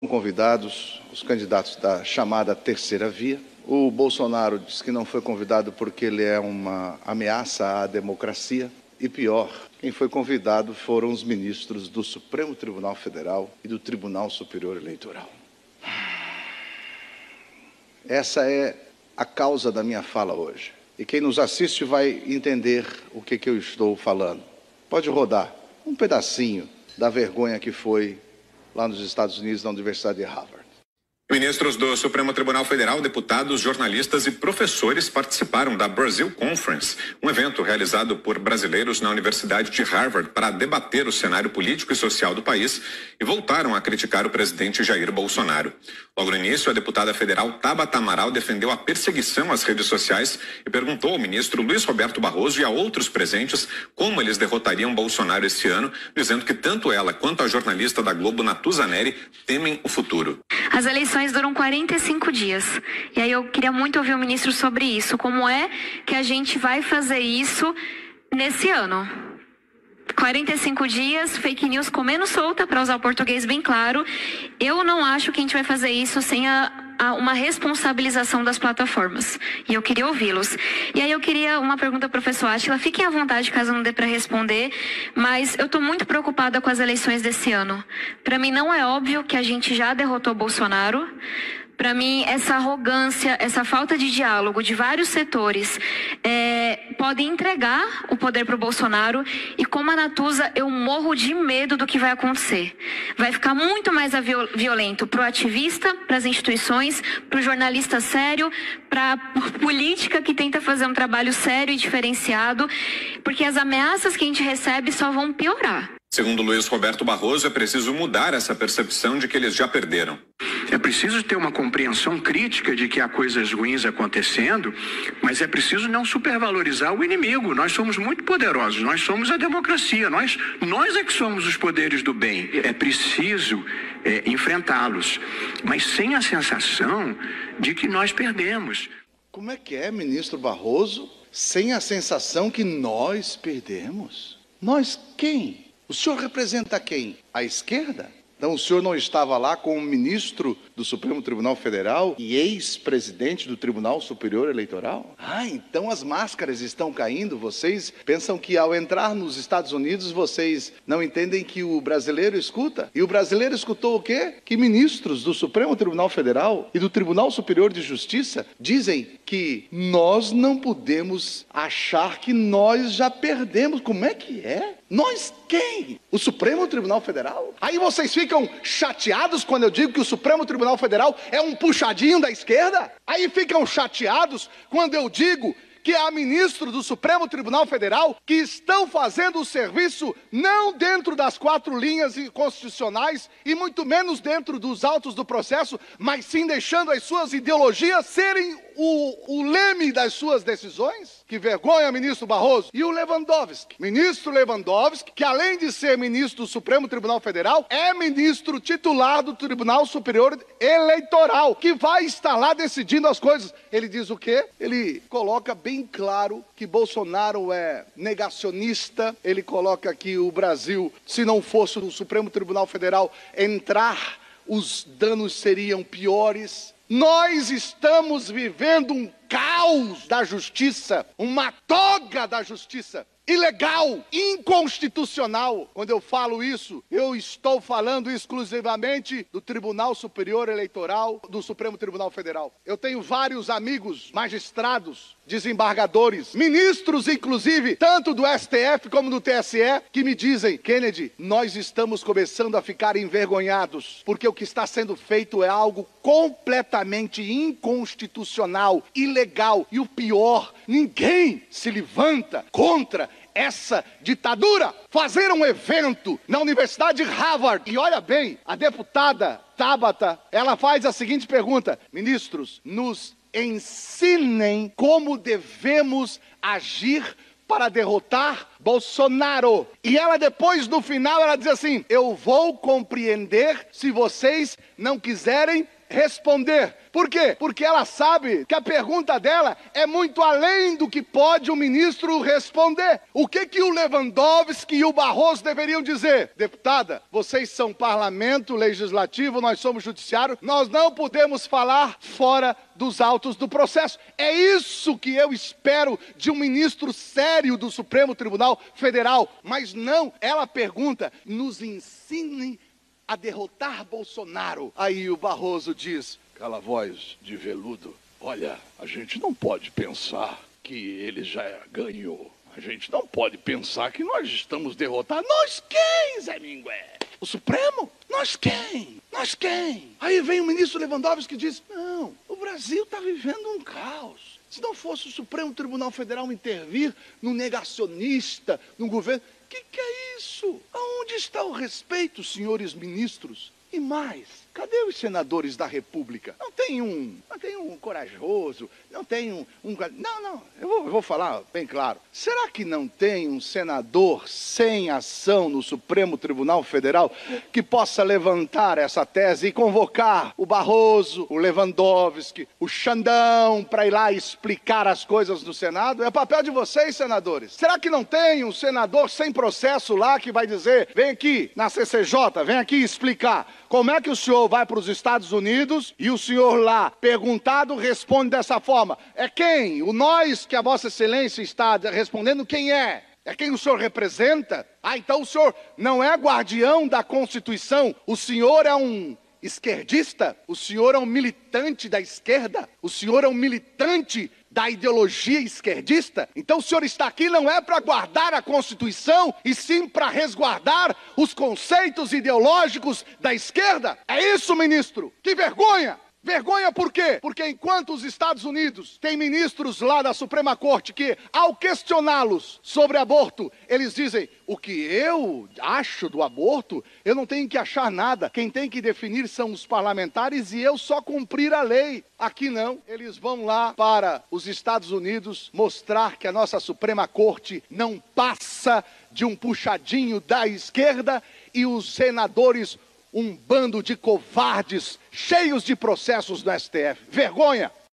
Convidados os candidatos da chamada terceira via. O Bolsonaro disse que não foi convidado porque ele é uma ameaça à democracia. E pior, quem foi convidado foram os ministros do Supremo Tribunal Federal e do Tribunal Superior Eleitoral. Essa é a causa da minha fala hoje. E quem nos assiste vai entender o que eu estou falando. Pode rodar um pedacinho da vergonha que foi lá nos Estados Unidos, na Universidade de Harvard. Ministros do Supremo Tribunal Federal, deputados, jornalistas e professores participaram da Brazil Conference, um evento realizado por brasileiros na Universidade de Harvard para debater o cenário político e social do país e voltaram a criticar o presidente Jair Bolsonaro. Logo no início, a deputada federal Tabata Amaral defendeu a perseguição às redes sociais e perguntou ao ministro Luiz Roberto Barroso e a outros presentes como eles derrotariam Bolsonaro esse ano, dizendo que tanto ela quanto a jornalista da Globo, Natuza Neri, temem o futuro. As eleições duram 45 dias. E aí eu queria muito ouvir o ministro sobre isso. Como é que a gente vai fazer isso nesse ano? 45 dias, fake news comendo solta, para usar o português bem claro. Eu não acho que a gente vai fazer isso sem uma responsabilização das plataformas. E eu queria ouvi-los. E aí eu queria uma pergunta, professor Átila. Fiquem à vontade caso não dê para responder, mas eu estou muito preocupada com as eleições desse ano. Para mim não é óbvio que a gente já derrotou Bolsonaro. Para mim, essa arrogância, essa falta de diálogo de vários setores pode entregar o poder para o Bolsonaro. E como a Natuza, eu morro de medo do que vai acontecer. Vai ficar muito mais violento para o ativista, para as instituições, para o jornalista sério, para a política que tenta fazer um trabalho sério e diferenciado, porque as ameaças que a gente recebe só vão piorar. Segundo Luiz Roberto Barroso, é preciso mudar essa percepção de que eles já perderam. É preciso ter uma compreensão crítica de que há coisas ruins acontecendo, mas é preciso não supervalorizar o inimigo. Nós somos muito poderosos, nós somos a democracia, nós é que somos os poderes do bem. É preciso enfrentá-los, mas sem a sensação de que nós perdemos. Como é que é, ministro Barroso, sem a sensação que nós perdemos? Nós quem? O senhor representa quem? A esquerda? Então o senhor não estava lá com o ministro do Supremo Tribunal Federal e ex-presidente do Tribunal Superior Eleitoral? Então as máscaras estão caindo. Vocês pensam que ao entrar nos Estados Unidos vocês não entendem que o brasileiro escuta? E o brasileiro escutou o quê? Que ministros do Supremo Tribunal Federal e do Tribunal Superior de Justiça dizem que nós não podemos achar que nós já perdemos. Como é que é? Nós quem? O Supremo Tribunal Federal? Aí vocês ficam chateados quando eu digo que o Supremo Tribunal Federal é um puxadinho da esquerda? Aí ficam chateados quando eu digo que há ministros do Supremo Tribunal Federal que estão fazendo o serviço não dentro das 4 linhas constitucionais e muito menos dentro dos autos do processo, mas sim deixando as suas ideologias serem o leme das suas decisões? Que vergonha, ministro Barroso. E o Lewandowski, ministro Lewandowski, que além de ser ministro do Supremo Tribunal Federal, é ministro titular do Tribunal Superior Eleitoral, que vai estar lá decidindo as coisas. Ele diz o quê? Ele coloca bem claro que Bolsonaro é negacionista. Ele coloca que o Brasil, se não fosse o Supremo Tribunal Federal entrar, os danos seriam piores. Nós estamos vivendo um caos da justiça, uma toga da justiça, ilegal, inconstitucional. Quando eu falo isso, eu estou falando exclusivamente do Tribunal Superior Eleitoral, do Supremo Tribunal Federal. Eu tenho vários amigos magistrados, desembargadores, ministros inclusive, tanto do STF como do TSE, que me dizem: Kennedy, nós estamos começando a ficar envergonhados, porque o que está sendo feito é algo completamente inconstitucional, ilegal, e o pior, ninguém se levanta contra essa ditadura. Fazer um evento na Universidade de Harvard, e olha bem, a deputada Tabata, ela faz a seguinte pergunta: ministros, nos ensinem como devemos agir para derrotar Bolsonaro. E ela depois, no final, ela diz assim: eu vou compreender se vocês não quiserem responder. Por quê? Porque ela sabe que a pergunta dela é muito além do que pode o ministro responder. O que o Lewandowski e o Barroso deveriam dizer? Deputada, vocês são parlamento legislativo, nós somos judiciário, nós não podemos falar fora dos autos do processo. É isso que eu espero de um ministro sério do Supremo Tribunal Federal. Mas não, ela pergunta, nos ensine a derrotar Bolsonaro. Aí o Barroso diz, aquela voz de veludo, olha, a gente não pode pensar que ele já ganhou. A gente não pode pensar que nós estamos derrotados. Nós quem, Zé Mingué? O Supremo? Nós quem? Nós quem? Aí vem o ministro Lewandowski que diz, não, o Brasil está vivendo um caos. Se não fosse o Supremo Tribunal Federal intervir no negacionista, no governo, que é isso? Aonde está o respeito, senhores ministros? E mais, cadê os senadores da República? Não tem um corajoso, não tem um... Não, eu vou falar bem claro. Será que não tem um senador sem ação no Supremo Tribunal Federal que possa levantar essa tese e convocar o Barroso, o Lewandowski, o Xandão para ir lá explicar as coisas no Senado? É papel de vocês, senadores. Será que não tem um senador sem processo lá que vai dizer, vem aqui na CCJ, vem aqui explicar como é que o senhor vai para os Estados Unidos e o senhor lá, perguntado, responde dessa forma. É quem? O nós que a Vossa Excelência está respondendo, quem é? É quem o senhor representa? Ah, então o senhor não é guardião da Constituição, o senhor é um esquerdista? O senhor é um militante da esquerda? O senhor é um militante da ideologia esquerdista? Então o senhor está aqui não é para guardar a Constituição, e sim para resguardar os conceitos ideológicos da esquerda? É isso, ministro? Que vergonha! Vergonha por quê? Porque enquanto os Estados Unidos têm ministros lá da Suprema Corte que, ao questioná-los sobre aborto, eles dizem, o que eu acho do aborto, eu não tenho que achar nada. Quem tem que definir são os parlamentares e eu só cumprir a lei. Aqui não, eles vão lá para os Estados Unidos mostrar que a nossa Suprema Corte não passa de um puxadinho da esquerda e os senadores um bando de covardes cheios de processos no STF. Vergonha!